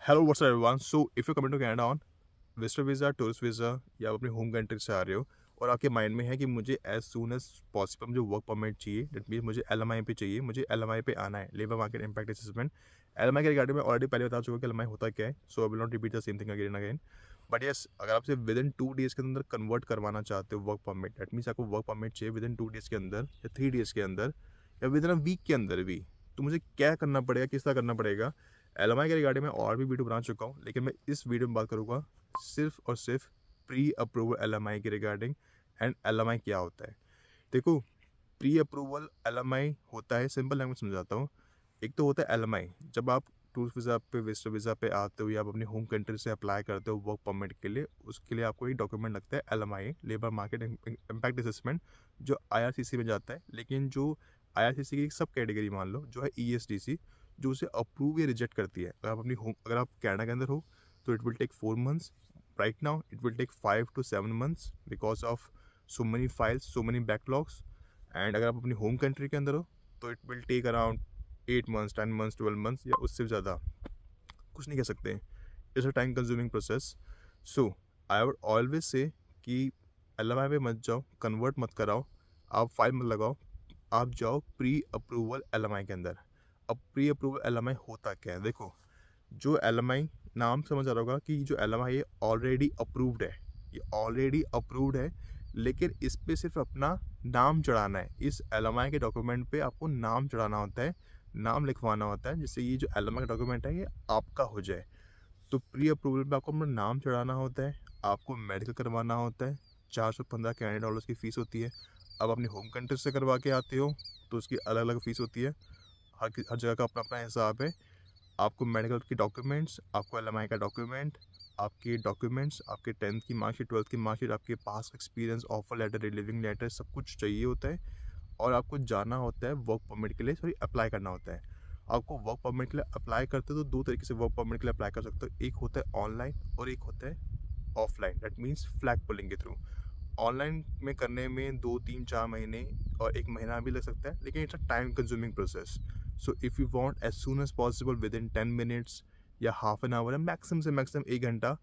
Hello what's everyone. So if you coming to Canada on visitor visa, tourist visa या आप अपनी home country से आ रहे हो और आपके माइंड में है कि मुझे एज सून एज पॉसिबल मुझे वर्क परमिट चाहिए, दैट मीन मुझे एलएमआई पे चाहिए, मुझे एलएमआई पे आना है, labour market impact assessment. LMI के रिगार्डिंग में ऑलरेडी पहले बता चुका कि एलएमआई होता क्या है, so I will not repeat the same thing again again. But yes, अगर आप सिर्फ विद इन 2 डेज़ के अंदर कन्वर्ट करवाना चाहते हो वर्क परमिट, दैट मीन्स आपको वर्क परमिट चाहिए विद इन 2 डेज़ के अंदर या 3 डेज़ के अंदर या विद इन अ वीक के अंदर भी, तो मुझे क्या करना पड़ेगा, किस तरह करना पड़ेगा। एलएमआई के रिगार्डिंग में और भी वीडियो बना चुका हूँ, लेकिन मैं इस वीडियो में बात करूँगा सिर्फ और सिर्फ प्री अप्रूवल एलएमआई के रिगार्डिंग एंड एलएमआई क्या होता है। देखो, प्री अप्रूवल एलएमआई होता है, सिंपल लैंग्वेज समझाता हूँ। एक तो होता है एलएमआई, जब आप टूरिस्ट वीज़ा पे, विजिटर वीज़ा पे आते हो या आप अपनी होम कंट्री से अप्लाई करते हो वर्क परमिट के लिए, उसके लिए आपको एक डॉक्यूमेंट लगता है LMI, labour market impact assessment, जो आईआरसीसी में जाता है। लेकिन जो आईआरसीसी की एक सब कैटेगरी मान लो जो है ईएसडीसी, जो उसे अप्रूव या रिजेक्ट करती है। अगर आप कनाडा के अंदर हो तो it will take 4 months। Right now it will take 5 to 7 months because of so many files, so many backlogs. And अगर आप अपनी होम कंट्री के अंदर हो तो it will take around 8 months, 10 months, 12 months या उससे भी ज़्यादा। कुछ नहीं कह सकते, it's a time consuming process. So I would always say कि एलएमआई पे मत जाओ, कन्वर्ट मत कराओ, आप फाइल मत लगाओ, आप जाओ प्री अप्रूवल एलएमआई के अंदर। अब प्री अप्रूवल एलएमआई होता क्या है? देखो, जो एलएमआई, नाम समझ आ रहा होगा कि जो एलएमआई है ऑलरेडी अप्रूव्ड है, ये ऑलरेडी अप्रूव्ड है, लेकिन इस पे सिर्फ अपना नाम चढ़ाना है। इस एलएमआई के डॉक्यूमेंट पे आपको नाम चढ़ाना होता है, नाम लिखवाना होता है, जिससे ये जो एलएमआई का डॉक्यूमेंट है ये आपका हो जाए। तो प्री अप्रूवल पे आपको अपना नाम चढ़ाना होता है, आपको मेडिकल करवाना होता है, 415 कैनेडियन डॉलर्स की फ़ीस होती है। अब अपनी होम कंट्री से करवा के आते हो तो उसकी अलग अलग फ़ीस होती है, हर जगह का अपना अपना हिसाब है। आपको मेडिकल की डॉक्यूमेंट्स, आपको एलएमआई का डॉक्यूमेंट, आपके डॉक्यूमेंट्स, आपके 10th की मार्कशीट, 12th की मार्कशीट, आपके पास experience, offer letter, relieving letter, सब कुछ चाहिए होता है। और आपको जाना होता है वर्क परमिट के लिए, सॉरी अप्लाई करना होता है। आपको वर्क परमिट के लिए अप्लाई करते हो तो 2 तरीके से वर्क परमिट के लिए अप्लाई कर सकते हो, एक होता है ऑनलाइन और एक होता है offline, that means flag pulling के थ्रू। ऑनलाइन में करने में 2, 3, 4 महीने और 1 महीना भी लग सकता है, लेकिन it's a time consuming process. So if you want as soon as possible within 10 minutes या हाफ एन आवर या मैक्सिमम से मैक्सिमम 1 घंटा,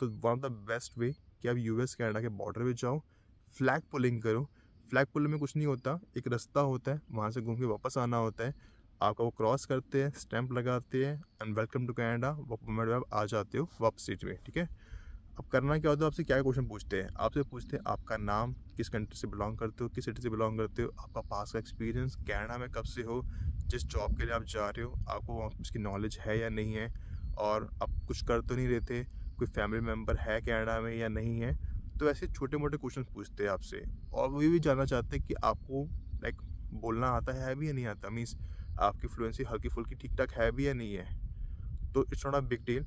तो one of the best way कि आप यूएस कनाडा के बॉर्डर पे जाओ, फ्लैग पुलिंग करो। फ्लैग पुलिंग में कुछ नहीं होता, एक रास्ता होता है, वहाँ से घूम के वापस आना होता है। आपका वो क्रॉस करते हैं, स्टैंप लगाते हैं एंड वेलकम टू कनाडा, वो परमिट आप आ जाते हो वापस सीट में। ठीक है, अब करना क्या होता है, आपसे क्या क्वेश्चन पूछते हैं? आपसे पूछते हैं आपका नाम, किस कंट्री से बिलोंग करते हो, किस सिटी से बिलोंग करते हो, आपका पास का एक्सपीरियंस, कनाडा में कब से हो, जिस जॉब के लिए आप जा रहे हो आपको उसकी नॉलेज है या नहीं है, और आप कुछ कर तो नहीं रहते, कोई फैमिली मेम्बर है कनाडा में या नहीं है। तो ऐसे छोटे मोटे क्वेश्चन पूछते हैं आपसे, और वो ये भी जानना चाहते हैं कि आपको लाइक बोलना आता है भी या नहीं आता, मीन्स आपकी फ्लुएंसी हल्की फुल्की ठीक ठाक है भी या नहीं है। तो it's not a big deal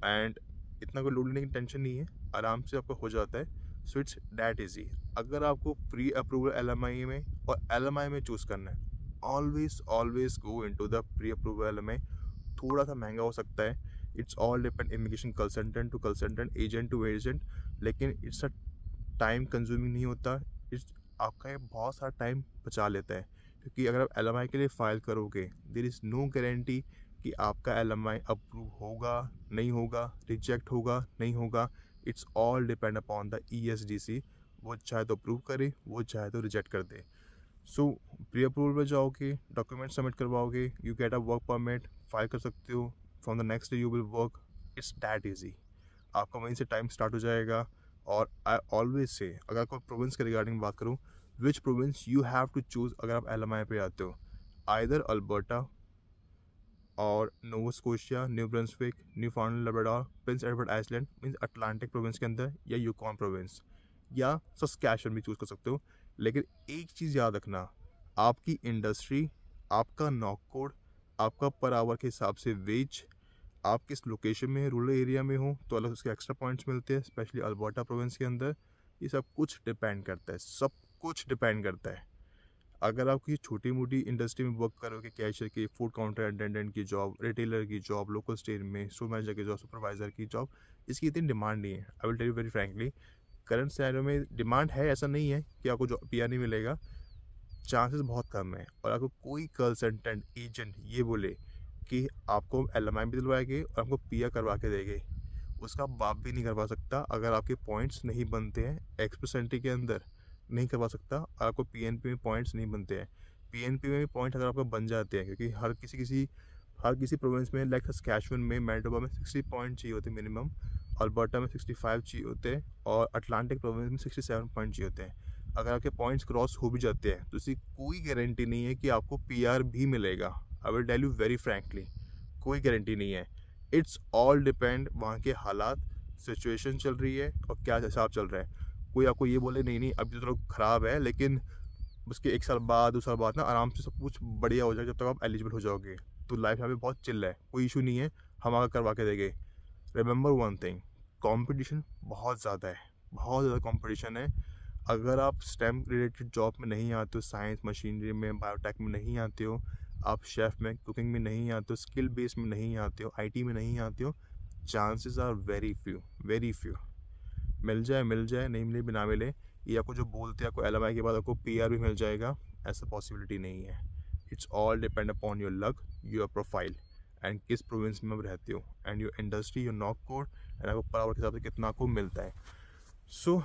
and इतना कोई लोड लेने की टेंशन नहीं है, आराम से आपका हो जाता है। So it's that easy. अगर आपको प्री अप्रूवल एलएमआई में और एलएमआई में चूज़ करना है, always always go into the pre approval LMI. थोड़ा सा महंगा हो सकता है, it's all depend immigration consultant to consultant, agent to agent, लेकिन इट्स अ टाइम कंज्यूमिंग नहीं होता। इट्स आपका ये बहुत सारा टाइम बचा लेता है, क्योंकि अगर आप एलएमआई के लिए फ़ाइल करोगे, देयर इज़ नो गारंटी कि आपका एलएमआई अप्रूव होगा, नहीं होगा, रिजेक्ट होगा, नहीं होगा। It's all depend upon the ESDC, वो चाहे तो अप्रूव करे, वो चाहे तो रिजेक्ट कर दे। सो प्री अप्रूवल में जाओगे, डॉक्यूमेंट सबमिट करवाओगे, you get a work permit, file कर सकते हो, from the next day you will work. It's that easy, आपका वहीं से टाइम स्टार्ट हो जाएगा। और आई ऑलवेज से, अगर कोई प्रोविंस के रिगार्डिंग बात करूँ, which province you have to choose अगर आप एलएमआई पे आते हो, आइदर अल्बर्टा और Nova Scotia, New Brunswick, Newfoundland Labrador, Prince Edward Island means Atlantic province के अंदर, या यूकॉन प्रोविंस या सस्कैचुअन भी चूज़ कर सकते हो। लेकिन एक चीज़ याद रखना, आपकी इंडस्ट्री, आपका नॉक कोड, आपका पर आवर के हिसाब से वेज, आप किस लोकेशन में, रूरल एरिया में हो तो अलग उसके एक्स्ट्रा पॉइंट्स मिलते हैं, स्पेशली अल्बर्टा प्रोविंस के अंदर। ये सब कुछ डिपेंड करता है, सब कुछ डिपेंड करता है। अगर आप किसी छोटी मोटी इंडस्ट्री में वर्क करोगे, कैशियर की, फूड काउंटर अटेंडेंट की जॉब, रिटेलर की जॉब, लोकल स्टेट में स्टोर मैनेजर की जॉब, सुपरवाइजर की जॉब, इसकी इतनी डिमांड नहीं है। I will tell you very frankly, current scenario में डिमांड है, ऐसा नहीं है कि आपको जॉब पीआर नहीं मिलेगा, चांसेस बहुत कम है। और आपको कोई कंसल्टेंट एजेंट ये बोले कि आपको LMI भी दिलवाएगी और आपको PR करवा के देगी। उसका बाप भी नहीं करवा सकता अगर आपके पॉइंट्स नहीं बनते हैं X% के अंदर, नहीं करवा सकता। और आपको PNP में पॉइंट्स नहीं बनते हैं। PNP में पॉइंट अगर आपको बन जाते हैं, क्योंकि हर किसी प्रोविंस में, लाइक सस्कैचुअन में, मैनिटोबा में 60 पॉइंट चाहिए होते हैं मिनिमम, अल्बर्टा में 65 चाहिए होते हैं, और अटलांटिक प्रोविंस में 67 पॉइंट चाहिए होते हैं। अगर आपके पॉइंट्स क्रॉस हो भी जाते हैं तो इसकी कोई गारंटी नहीं है कि आपको PR भी मिलेगा। I will tell you very frankly, कोई गारंटी नहीं है। इट्स ऑल डिपेंड वहाँ के हालात, सिचुएशन चल रही है और क्या हिसाब चल रहा है। कोई आपको ये बोले नहीं नहीं अभी तो थोड़ा ख़राब है, लेकिन उसके 1 साल बाद 2 साल बाद ना आराम से सब कुछ बढ़िया हो जाएगा, जब तक आप एलिजिबल हो जाओगे। तो लाइफ यहाँ पे बहुत चिल है, कोई इशू नहीं है, हम आगे करवा के देंगे। रिमेंबर वन थिंग, कंपटीशन बहुत ज़्यादा है, बहुत ज़्यादा कंपटीशन है। अगर आप स्टेम रिलेटेड जॉब में नहीं आते हो, साइंस मशीनरी में, बायोटेक में नहीं आते हो, आप शेफ़ में, कुकिंग में नहीं आते हो, स्किल बेस में नहीं आते हो, IT में नहीं आते हो, chances are very few, very few. मिल जाए, नहीं मिले बिना मिले। ये आपको जो बोलते हैं आपको LMI के बाद आपको PR भी मिल जाएगा, ऐसा पॉसिबिलिटी नहीं है। It's all depend upon your luck, your profile, and किस प्रोविंस में आप रहते हो, and your industry, your NOC code, and आपको पर आवर के हिसाब से कितना आपको मिलता है। So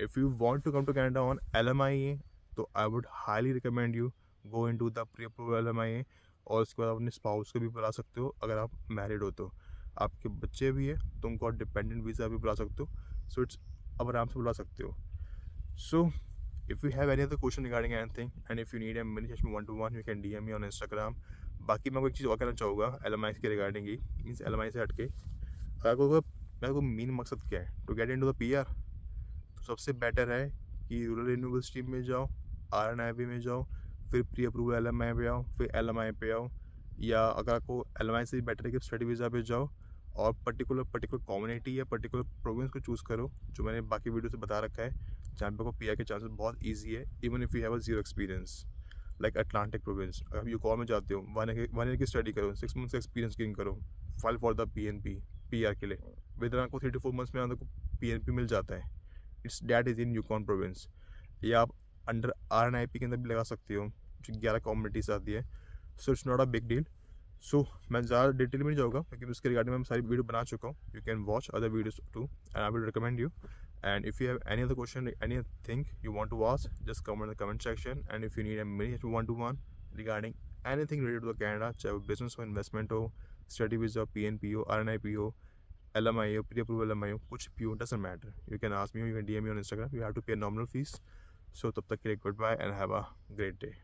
if you want to come to Canada on LMIA, तो I would highly recommend you go into the pre approval LMIA, और उसके बाद अपने स्पाउस को भी बुला सकते हो। अगर आप मैरिड हो तो, आपके बच्चे भी है तो उनको डिपेंडेंट वीज़ा भी बुला सकते हो। सो इट्स, अब आराम से बुला सकते हो। सो if you have any other question regarding anything, and if you need a mini session 1-to-1, you can DM me on Instagram. बाकी मैं कोई चीज़ और कहना चाहूँगा LMI के रिगार्डिंग ही, मीन्स LMI से हटके मेरे को मेन मकसद क्या है, to get into the PR। तो सबसे बेटर है कि रूरल रिन्यूएबल स्ट्रीम में जाओ, RNIP में जाओ, फिर प्री अप्रूवल LMI पे आओ, फिर LMI पे आओ, या अगर आपको LMI से बेटर है कि स्टडी वीज़ा पे जाओ, और पर्टिकुलर कम्युनिटी या पर्टिकुलर प्रोविंस को चूज़ करो, जो मैंने बाकी वीडियो से बता रखा है, जहाँ पे आपको PR के चांसेस बहुत ईजी है, even if you have a zero experience. Like Atlantic province, अगर आप यूकॉन में जाते हो, 1 ईयर की स्टडी करो, 6 मंथ्स का एक्सपीरियंस गेन करो, file for the PNP, PR के लिए। विद इन आपको 3 to 4 मंथ्स में आपको PNP मिल जाता है। It's that is in Yukon province. या आप अंडर RNIP के अंदर भी लगा सकते हो, जो 11 कम्युनिटीज आती है। So it's not a big deal. So मैं ज़्यादा डिटेल में नहीं जाऊँगा, क्योंकि उसके रिगार्डिंग में मैं सारी वीडियो बना चुका हूँ। You can watch other videos too, and I will recommend you. And if you have any other question, anything you want to ask, just comment in the comment section. And if you need a mini 1-to-1 regarding anything related to Canada, चाहे वो business हो, investment हो, study visa, PNP हो, RNIP हो, LMI हो, pre-approval LMI हो, कुछ भी हो, doesn't matter. You can ask me, or you can DM me on Instagram. You have to pay a nominal fees. So तब तक के लिए goodbye and have a great day.